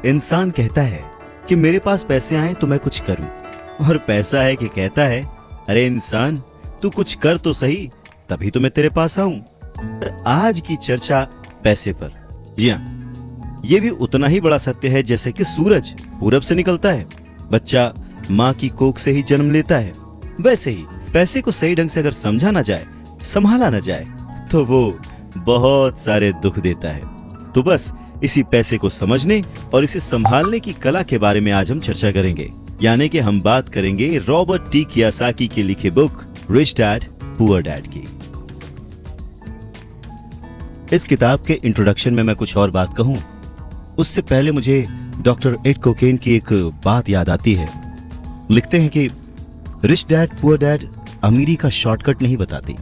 इंसान कहता है कि मेरे पास पैसे आए तो मैं कुछ करूं, और पैसा है कि कहता है अरे इंसान तू कुछ कर तो सही, तभी तो मैं तेरे पास आऊं। पर आज की चर्चा पैसे पर। जी हाँ, ये भी उतना ही बड़ा सत्य है जैसे कि सूरज पूरब से निकलता है, बच्चा माँ की कोख से ही जन्म लेता है, वैसे ही पैसे को सही ढंग से अगर समझा ना जाए, संभाला ना जाए, तो वो बहुत सारे दुख देता है। तो बस इसी पैसे को समझने और इसे संभालने की कला के बारे में आज हम चर्चा करेंगे। यानी कि हम बात करेंगे रॉबर्ट टी कियोसाकी की लिखी book rich dad poor dad की। इस किताब के इंट्रोडक्शन में मैं कुछ और बात कहूं, उससे पहले मुझे डॉक्टर एड कोकेन की एक बात याद आती है। लिखते हैं कि रिच डैड पुअर डैड अमीरी का शॉर्टकट नहीं बताती,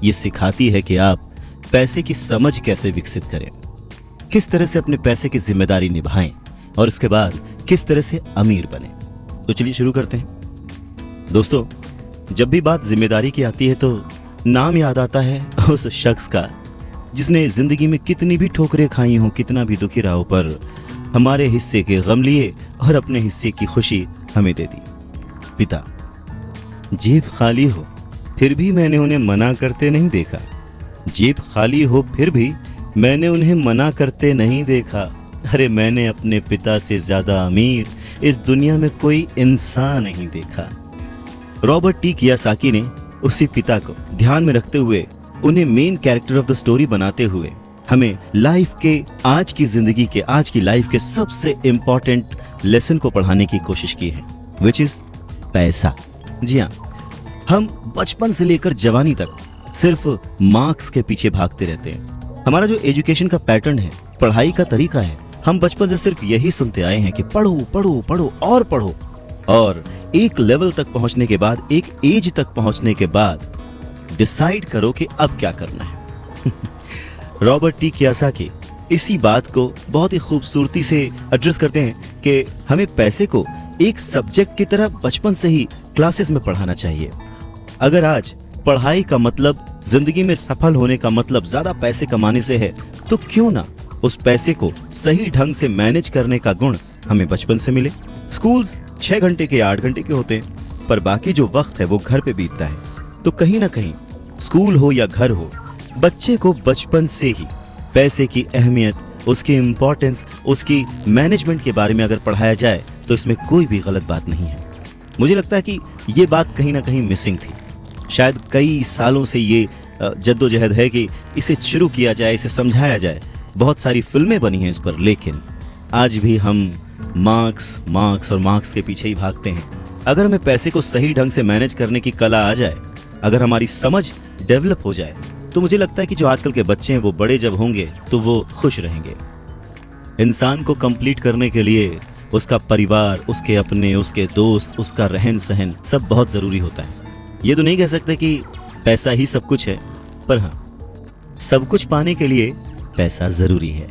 ये सिखाती है कि आप पैसे की समझ कैसे विकसित करें, किस तरह से अपने पैसे की जिम्मेदारी निभाएं और इसके बाद किस तरह से अमीर बने। तो चलिए शुरू करते हैं। दोस्तों, जब भी बात जिम्मेदारी की आती है तो नाम याद आता है उस शख्स का जिसने जिंदगी में कितनी भी ठोकरें खाई हो, कितना भी दुखी रहा हो, पर हमारे हिस्से के गम लिए और अपने हिस्से की खुशी हमें दे दी। पिता। जेब खाली हो फिर भी मैंने उन्हें मना करते नहीं देखा, जेब खाली हो फिर भी मैंने उन्हें मना करते नहीं देखा। अरे मैंने अपने पिता से ज्यादा अमीर इस दुनिया में कोई इंसान नहीं देखा। रॉबर्ट टी कियोसाकी ने उसी पिता को ध्यान में रखते हुए, उन्हें main character of the story बनाते हुए हमें लाइफ के, आज की जिंदगी के, आज की लाइफ के सबसे इंपॉर्टेंट लेसन को पढ़ाने की कोशिश की है, विच इज पैसा। जी हाँ, हम बचपन से लेकर जवानी तक सिर्फ मार्क्स के पीछे भागते रहते हैं। हमारा जो एजुकेशन का पैटर्न है, पढ़ाई का तरीका है, हम बचपन से सिर्फ यही सुनते आए हैं कि पढ़ो पढ़ो पढ़ो और पढ़ो, और एक लेवल तक पहुंचने के बाद, एक एज तक पहुंचने के बाद डिसाइड करो कि अब क्या करना है। रॉबर्ट टी कियोसाकी इसी बात को बहुत ही खूबसूरती से एड्रेस करते हैं कि हमें पैसे को एक सब्जेक्ट की तरह बचपन से ही क्लासेस में पढ़ाना चाहिए। अगर आज पढ़ाई का मतलब, जिंदगी में सफल होने का मतलब ज्यादा पैसे कमाने से है, तो क्यों ना उस पैसे को सही ढंग से मैनेज करने का गुण हमें बचपन से मिले। स्कूल्स 6 घंटे के 8 घंटे के होते हैं, पर बाकी जो वक्त है वो घर पे बीतता है। तो कहीं ना कहीं स्कूल हो या घर हो, बच्चे को बचपन से ही पैसे की अहमियत, उसकी इंपॉर्टेंस, उसकी मैनेजमेंट के बारे में अगर पढ़ाया जाए तो इसमें कोई भी गलत बात नहीं है। मुझे लगता है कि ये बात कहीं ना कहीं मिसिंग थी। शायद कई सालों से ये जद्दोजहद है कि इसे शुरू किया जाए, इसे समझाया जाए। बहुत सारी फिल्में बनी हैं इस पर, लेकिन आज भी हम मार्क्स और मार्क्स के पीछे ही भागते हैं। अगर हमें पैसे को सही ढंग से मैनेज करने की कला आ जाए, अगर हमारी समझ डेवलप हो जाए, तो मुझे लगता है कि जो आजकल के बच्चे हैं वो बड़े जब होंगे तो वो खुश रहेंगे। इंसान को कंप्लीट करने के लिए उसका परिवार, उसके अपने, उसके दोस्त, उसका रहन सहन सब बहुत जरूरी होता है। ये तो नहीं कह सकते कि पैसा ही सब कुछ है, पर हाँ, सब कुछ पाने के लिए पैसा जरूरी है।